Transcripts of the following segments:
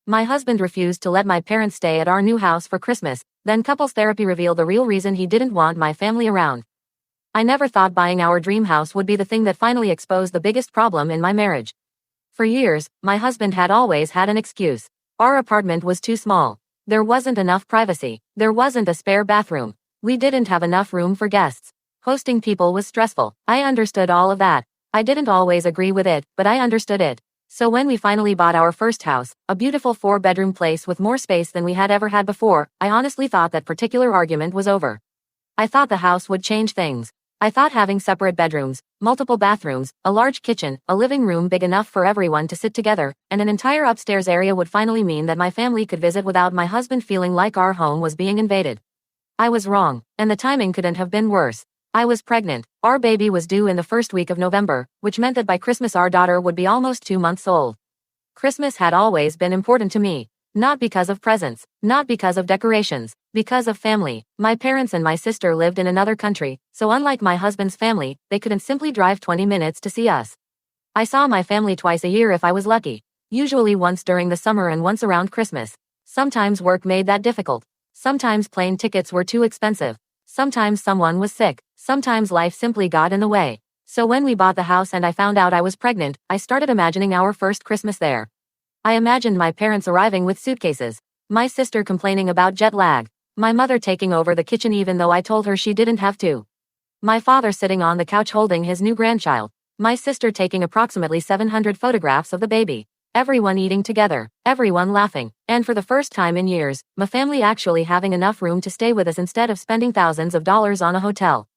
My husband refused to let my parents stay at our new house for Christmas, then couples therapy revealed the real reason he didn't want my family around. I never thought buying our dream house would be the thing that finally exposed the biggest problem in my marriage. For years, my husband had always had an excuse. Our apartment was too small. There wasn't enough privacy. There wasn't a spare bathroom. We didn't have enough room for guests. Hosting people was stressful. I understood all of that. I didn't always agree with it, but I understood it. So when we finally bought our first house, a beautiful 4-bedroom place with more space than we had ever had before, I honestly thought that particular argument was over. I thought the house would change things. I thought having separate bedrooms, multiple bathrooms, a large kitchen, a living room big enough for everyone to sit together, and an entire upstairs area would finally mean that my family could visit without my husband feeling like our home was being invaded. I was wrong, and the timing couldn't have been worse. I was pregnant. Our baby was due in the first week of November, which meant that by Christmas our daughter would be almost 2 months old. Christmas had always been important to me. Not because of presents, not because of decorations, because of family. My parents and my sister lived in another country, so unlike my husband's family, they couldn't simply drive 20 minutes to see us. I saw my family twice a year if I was lucky, usually once during the summer and once around Christmas. Sometimes work made that difficult. Sometimes plane tickets were too expensive. Sometimes someone was sick. Sometimes life simply got in the way. So when we bought the house and I found out I was pregnant, I started imagining our first Christmas there. I imagined my parents arriving with suitcases, my sister complaining about jet lag, my mother taking over the kitchen even though I told her she didn't have to, my father sitting on the couch holding his new grandchild, my sister taking approximately 700 photographs of the baby, everyone eating together, everyone laughing, and for the first time in years, my family actually having enough room to stay with us instead of spending thousands of dollars on a hotel.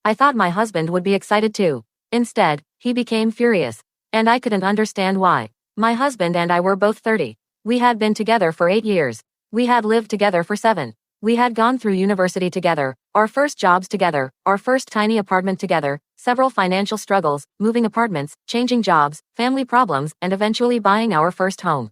I thought my husband would be excited too. Instead, he became furious. And I couldn't understand why. My husband and I were both 30. We had been together for 8 years. We had lived together for 7. We had gone through university together, our first jobs together, our first tiny apartment together, several financial struggles, moving apartments, changing jobs, family problems, and eventually buying our first home.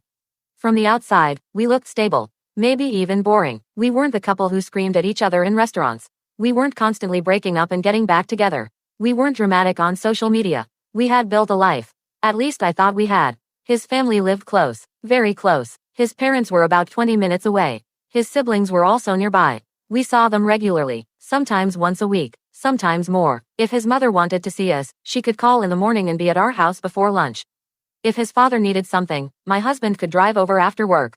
From the outside, we looked stable. Maybe even boring. We weren't the couple who screamed at each other in restaurants. We weren't constantly breaking up and getting back together. We weren't dramatic on social media. We had built a life. At least I thought we had. His family lived close. Very close. His parents were about 20 minutes away. His siblings were also nearby. We saw them regularly, sometimes once a week, sometimes more. If his mother wanted to see us, she could call in the morning and be at our house before lunch. If his father needed something, my husband could drive over after work.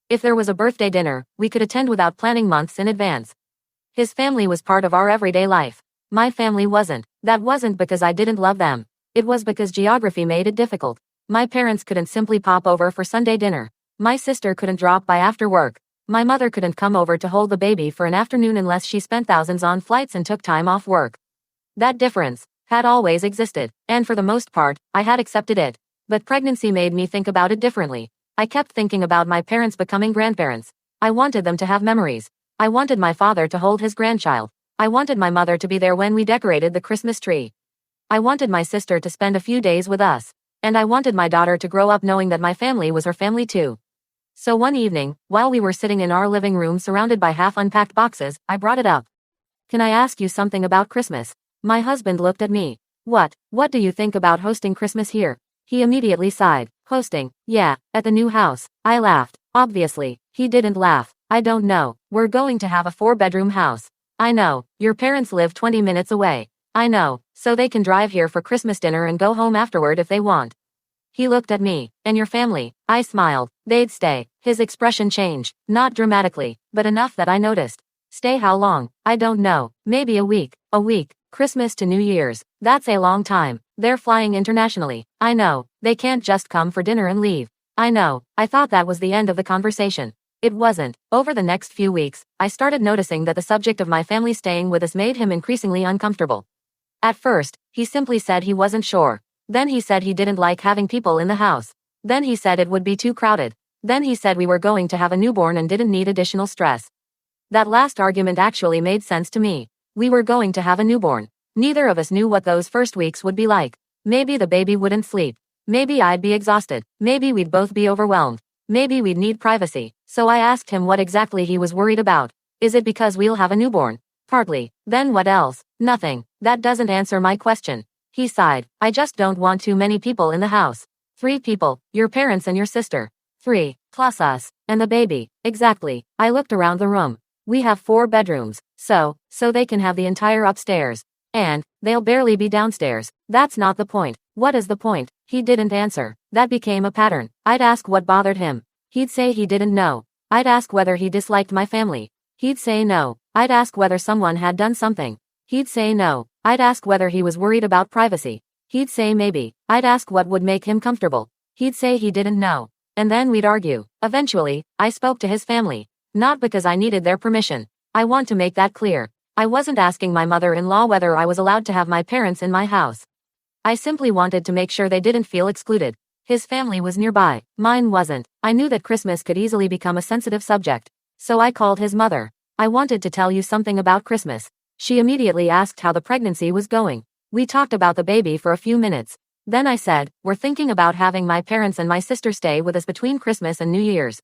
If there was a birthday dinner, we could attend without planning months in advance. His family was part of our everyday life. My family wasn't. That wasn't because I didn't love them. It was because geography made it difficult. My parents couldn't simply pop over for Sunday dinner. My sister couldn't drop by after work. My mother couldn't come over to hold the baby for an afternoon unless she spent thousands on flights and took time off work. That difference had always existed, and for the most part, I had accepted it. But pregnancy made me think about it differently. I kept thinking about my parents becoming grandparents. I wanted them to have memories. I wanted my father to hold his grandchild. I wanted my mother to be there when we decorated the Christmas tree. I wanted my sister to spend a few days with us. And I wanted my daughter to grow up knowing that my family was her family too. So one evening, while we were sitting in our living room surrounded by half-unpacked boxes, I brought it up. Can I ask you something about Christmas? My husband looked at me. What do you think about hosting Christmas here? He immediately sighed. Hosting? Yeah, at the new house. I laughed. Obviously, he didn't laugh. I don't know. We're going to have a 4-bedroom house. I know. Your parents live 20 minutes away. I know. So they can drive here for Christmas dinner and go home afterward if they want. He looked at me. And your family? I smiled. They'd stay. His expression changed. Not dramatically, but enough that I noticed. Stay how long? I don't know. Maybe a week. A week. Christmas to New Year's. That's a long time. They're flying internationally. I know. They can't just come for dinner and leave. I know. I thought that was the end of the conversation. It wasn't. Over the next few weeks, I started noticing that the subject of my family staying with us made him increasingly uncomfortable. At first, he simply said he wasn't sure. Then he said he didn't like having people in the house. Then he said it would be too crowded. Then he said we were going to have a newborn and didn't need additional stress. That last argument actually made sense to me. We were going to have a newborn. Neither of us knew what those first weeks would be like. Maybe the baby wouldn't sleep. Maybe I'd be exhausted. Maybe we'd both be overwhelmed. Maybe we'd need privacy. So I asked him what exactly he was worried about. Is it because we'll have a newborn? Partly. Then what else? Nothing. That doesn't answer my question. He sighed. I just don't want too many people in the house. 3 people. Your parents and your sister. 3. Plus us. And the baby. Exactly. I looked around the room. We have 4 bedrooms. So they can have the entire upstairs. And they'll barely be downstairs. That's not the point. What is the point? He didn't answer. That became a pattern. I'd ask what bothered him. He'd say he didn't know. I'd ask whether he disliked my family. He'd say no. I'd ask whether someone had done something. He'd say no. I'd ask whether he was worried about privacy. He'd say maybe. I'd ask what would make him comfortable. He'd say he didn't know. And then we'd argue. Eventually, I spoke to his family. Not because I needed their permission. I want to make that clear. I wasn't asking my mother-in-law whether I was allowed to have my parents in my house. I simply wanted to make sure they didn't feel excluded. His family was nearby. Mine wasn't. I knew that Christmas could easily become a sensitive subject. So I called his mother. I wanted to tell you something about Christmas. She immediately asked how the pregnancy was going. We talked about the baby for a few minutes. Then I said, we're thinking about having my parents and my sister stay with us between Christmas and New Year's.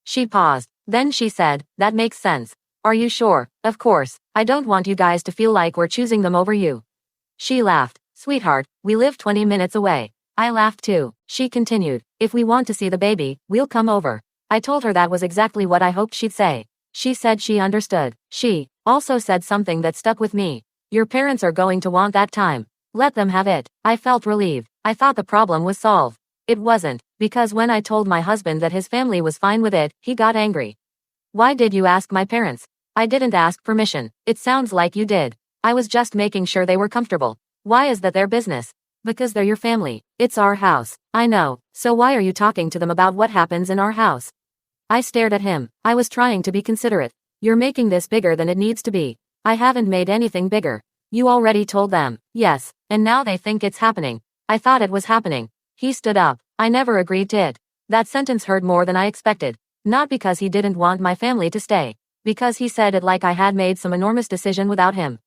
She paused. Then she said, that makes sense. Are you sure? Of course. I don't want you guys to feel like we're choosing them over you. She laughed. Sweetheart, we live 20 minutes away. I laughed too. She continued, if we want to see the baby, we'll come over. I told her that was exactly what I hoped she'd say. She said she understood. She also said something that stuck with me. Your parents are going to want that time. Let them have it. I felt relieved. I thought the problem was solved. It wasn't, because when I told my husband that his family was fine with it, he got angry. Why did you ask my parents? I didn't ask permission. It sounds like you did. I was just making sure they were comfortable. Why is that their business? Because they're your family. It's our house. I know. So why are you talking to them about what happens in our house? I stared at him. I was trying to be considerate. You're making this bigger than it needs to be. I haven't made anything bigger. You already told them. Yes. And now they think it's happening. I thought it was happening. He stood up. I never agreed to it. That sentence hurt more than I expected. Not because he didn't want my family to stay. Because he said it like I had made some enormous decision without him.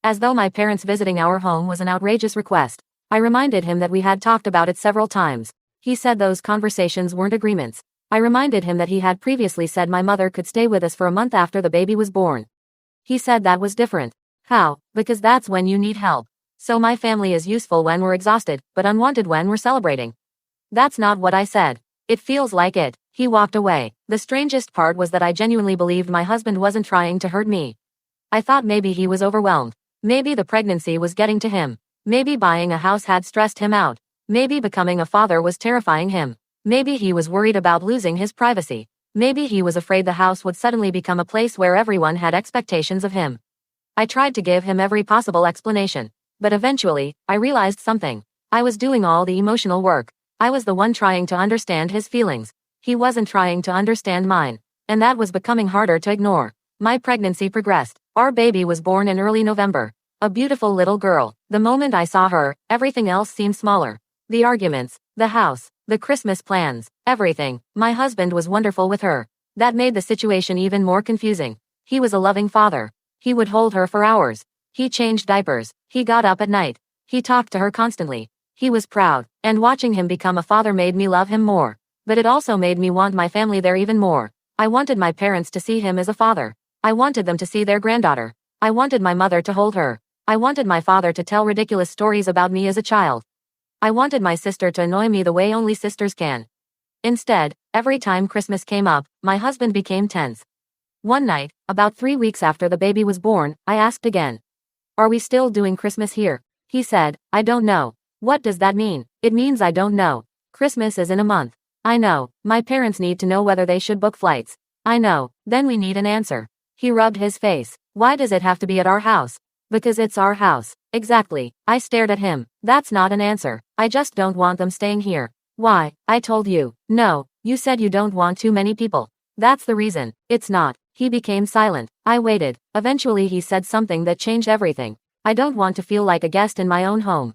As though my parents visiting our home was an outrageous request. I reminded him that we had talked about it several times. He said those conversations weren't agreements. I reminded him that he had previously said my mother could stay with us for a month after the baby was born. He said that was different. How? Because that's when you need help. So my family is useful when we're exhausted, but unwanted when we're celebrating. That's not what I said. It feels like it. He walked away. The strangest part was that I genuinely believed my husband wasn't trying to hurt me. I thought maybe he was overwhelmed. Maybe the pregnancy was getting to him. Maybe buying a house had stressed him out. Maybe becoming a father was terrifying him. Maybe he was worried about losing his privacy. Maybe he was afraid the house would suddenly become a place where everyone had expectations of him. I tried to give him every possible explanation. But eventually, I realized something. I was doing all the emotional work. I was the one trying to understand his feelings. He wasn't trying to understand mine. And that was becoming harder to ignore. My pregnancy progressed. Our baby was born in early November. A beautiful little girl. The moment I saw her, everything else seemed smaller. The arguments, the house, the Christmas plans, everything. My husband was wonderful with her. That made the situation even more confusing. He was a loving father. He would hold her for hours. He changed diapers. He got up at night. He talked to her constantly. He was proud, and watching him become a father made me love him more. But it also made me want my family there even more. I wanted my parents to see him as a father. I wanted them to see their granddaughter. I wanted my mother to hold her. I wanted my father to tell ridiculous stories about me as a child. I wanted my sister to annoy me the way only sisters can. Instead, every time Christmas came up, my husband became tense. One night, about 3 weeks after the baby was born, I asked again. Are we still doing Christmas here? He said, I don't know. What does that mean? It means I don't know. Christmas is in a month. I know. My parents need to know whether they should book flights. I know. Then we need an answer. He rubbed his face. Why does it have to be at our house? Because it's our house. Exactly. I stared at him. That's not an answer. I just don't want them staying here. Why? I told you. No. You said you don't want too many people. That's the reason. It's not. He became silent. I waited. Eventually he said something that changed everything. I don't want to feel like a guest in my own home.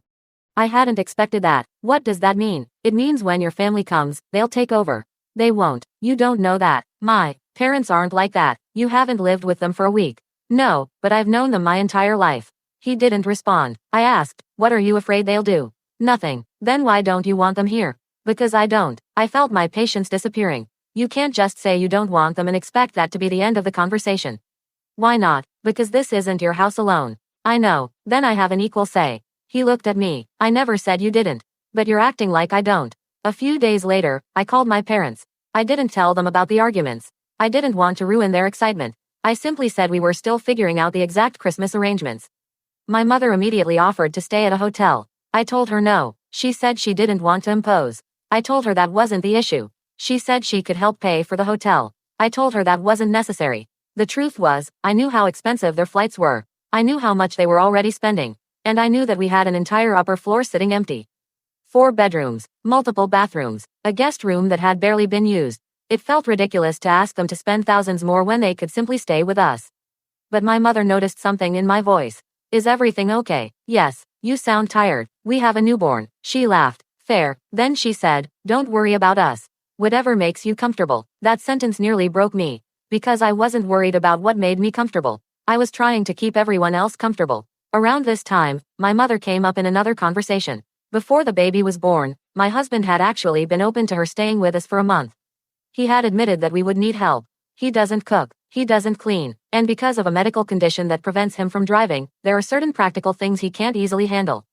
I hadn't expected that. What does that mean? It means when your family comes, they'll take over. They won't. You don't know that. My parents aren't like that. You haven't lived with them for a week. No, but I've known them my entire life. He didn't respond. I asked, what are you afraid they'll do? Nothing. Then why don't you want them here? Because I don't. I felt my patience disappearing. You can't just say you don't want them and expect that to be the end of the conversation. Why not? Because this isn't your house alone. I know. Then I have an equal say. He looked at me. I never said you didn't. But you're acting like I don't. A few days later, I called my parents. I didn't tell them about the arguments. I didn't want to ruin their excitement. I simply said we were still figuring out the exact Christmas arrangements. My mother immediately offered to stay at a hotel. I told her no. She said she didn't want to impose. I told her that wasn't the issue. She said she could help pay for the hotel. I told her that wasn't necessary. The truth was, I knew how expensive their flights were. I knew how much they were already spending. And I knew that we had an entire upper floor sitting empty. 4 bedrooms, multiple bathrooms, a guest room that had barely been used. It felt ridiculous to ask them to spend thousands more when they could simply stay with us. But my mother noticed something in my voice. Is everything okay? Yes. You sound tired. We have a newborn. She laughed. Fair. Then she said, don't worry about us. Whatever makes you comfortable. That sentence nearly broke me. Because I wasn't worried about what made me comfortable. I was trying to keep everyone else comfortable. Around this time, my mother came up in another conversation. Before the baby was born, my husband had actually been open to her staying with us for a month. He had admitted that we would need help. He doesn't cook, he doesn't clean, and because of a medical condition that prevents him from driving, there are certain practical things he can't easily handle.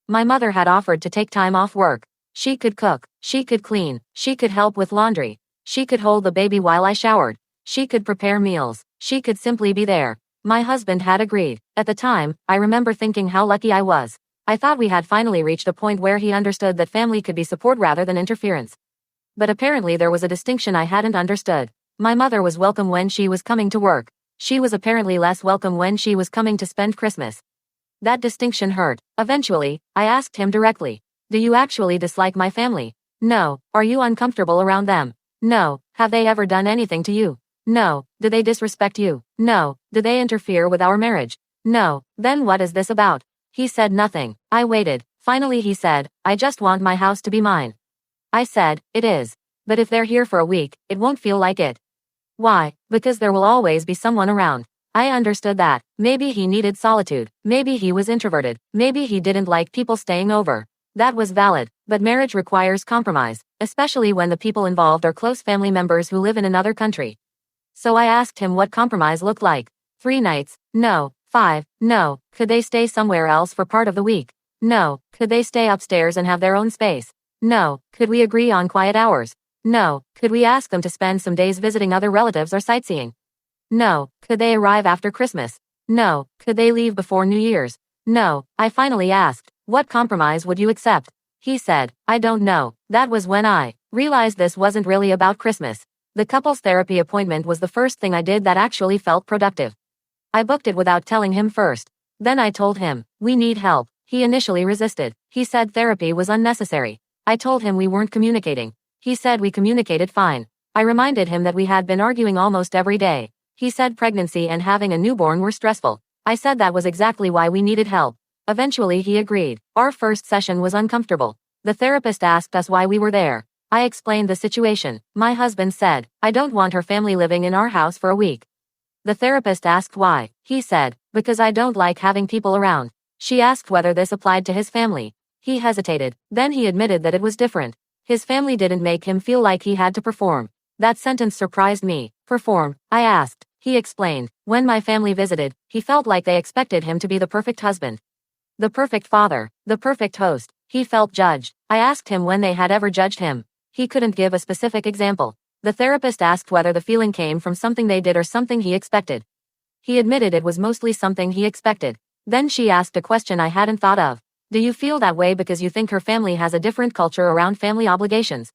My mother had offered to take time off work. She could cook, she could clean, she could help with laundry, she could hold the baby while I showered, she could prepare meals, she could simply be there. My husband had agreed. At the time, I remember thinking how lucky I was. I thought we had finally reached a point where he understood that family could be support rather than interference. But apparently there was a distinction I hadn't understood. My mother was welcome when she was coming to work. She was apparently less welcome when she was coming to spend Christmas. That distinction hurt. Eventually, I asked him directly. Do you actually dislike my family? No. Are you uncomfortable around them? No. Have they ever done anything to you? No. Do they disrespect you? No. Do they interfere with our marriage? No. Then what is this about? He said nothing. I waited. Finally he said, I just want my house to be mine. I said, it is. But if they're here for a week, it won't feel like it. Why? Because there will always be someone around. I understood that. Maybe he needed solitude. Maybe he was introverted. Maybe he didn't like people staying over. That was valid. But marriage requires compromise, especially when the people involved are close family members who live in another country. So I asked him what compromise looked like. 3 nights? No. 5? No. Could they stay somewhere else for part of the week? No. Could they stay upstairs and have their own space? No. Could we agree on quiet hours? No. Could we ask them to spend some days visiting other relatives or sightseeing? No. Could they arrive after Christmas? No. Could they leave before New Year's? No. I finally asked, what compromise would you accept? He said, I don't know. That was when I realized this wasn't really about Christmas. The couples therapy appointment was the first thing I did that actually felt productive. I booked it without telling him first. Then I told him, we need help. He initially resisted. He said therapy was unnecessary. I told him we weren't communicating. He said we communicated fine. I reminded him that we had been arguing almost every day. He said pregnancy and having a newborn were stressful. I said that was exactly why we needed help. Eventually he agreed. Our first session was uncomfortable. The therapist asked us why we were there. I explained the situation. My husband said, I don't want her family living in our house for a week. The therapist asked why. He said, because I don't like having people around. She asked whether this applied to his family. He hesitated. Then he admitted that it was different. His family didn't make him feel like he had to perform. That sentence surprised me. Perform? I asked. He explained. When my family visited, he felt like they expected him to be the perfect husband, the perfect father, the perfect host. He felt judged. I asked him when they had ever judged him. He couldn't give a specific example. The therapist asked whether the feeling came from something they did or something he expected. He admitted it was mostly something he expected. Then she asked a question I hadn't thought of. Do you feel that way because you think her family has a different culture around family obligations?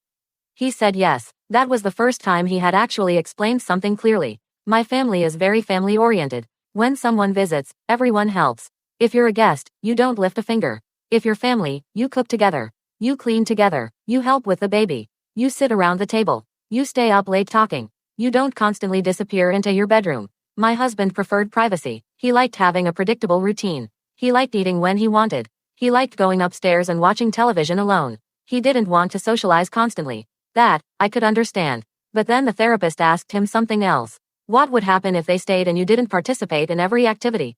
He said yes. That was the first time he had actually explained something clearly. My family is very family-oriented. When someone visits, everyone helps. If you're a guest, you don't lift a finger. If you're family, you cook together. You clean together. You help with the baby. You sit around the table. You stay up late talking. You don't constantly disappear into your bedroom. My husband preferred privacy. He liked having a predictable routine. He liked eating when he wanted. He liked going upstairs and watching television alone. He didn't want to socialize constantly. That, I could understand. But then the therapist asked him something else. What would happen if they stayed and you didn't participate in every activity?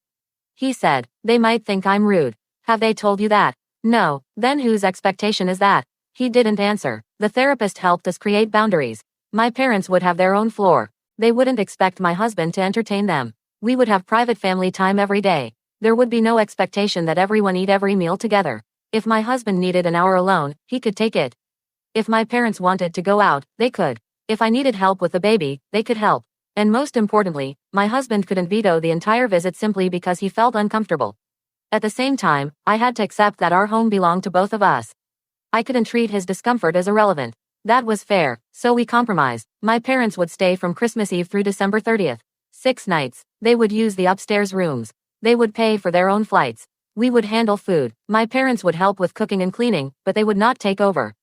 He said, they might think I'm rude. Have they told you that? No. Then whose expectation is that? He didn't answer. The therapist helped us create boundaries. My parents would have their own floor. They wouldn't expect my husband to entertain them. We would have private family time every day. There would be no expectation that everyone eat every meal together. If my husband needed an hour alone, he could take it. If my parents wanted to go out, they could. If I needed help with the baby, they could help. And most importantly, my husband couldn't veto the entire visit simply because he felt uncomfortable. At the same time, I had to accept that our home belonged to both of us. I couldn't treat his discomfort as irrelevant. That was fair, so we compromised. My parents would stay from Christmas Eve through December 30th. 6 nights. They would use the upstairs rooms. They would pay for their own flights. We would handle food. My parents would help with cooking and cleaning, but they would not take over.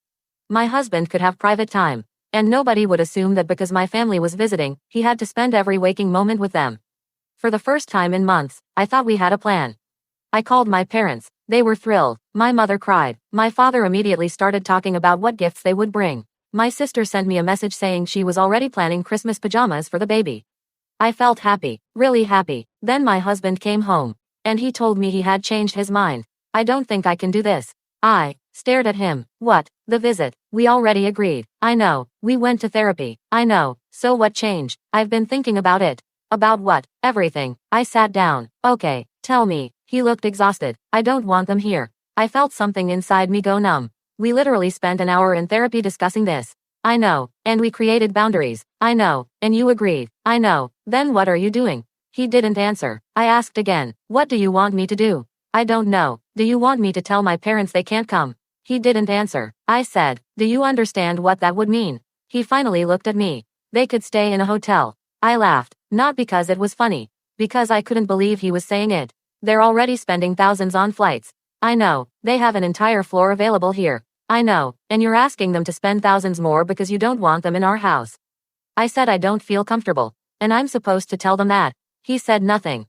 My husband could have private time. And nobody would assume that because my family was visiting, he had to spend every waking moment with them. For the first time in months, I thought we had a plan. I called my parents. They were thrilled. My mother cried. My father immediately started talking about what gifts they would bring. My sister sent me a message saying she was already planning Christmas pajamas for the baby. I felt happy, really happy. Then my husband came home. And he told me he had changed his mind. I don't think I can do this. I stared at him. What? The visit. We already agreed. I know. We went to therapy. I know. So what changed? I've been thinking about it. About what? Everything. I sat down. Okay, tell me. He looked exhausted. I don't want them here. I felt something inside me go numb. We literally spent an hour in therapy discussing this. I know. And we created boundaries. I know. And you agreed. I know. Then what are you doing? He didn't answer. I asked again. What do you want me to do? I don't know. Do you want me to tell my parents they can't come? He didn't answer. I said, do you understand what that would mean? He finally looked at me. They could stay in a hotel. I laughed. Not because it was funny. Because I couldn't believe he was saying it. They're already spending thousands on flights. I know. They have an entire floor available here. I know. And you're asking them to spend thousands more because you don't want them in our house. I said I don't feel comfortable. And I'm supposed to tell them that. He said nothing.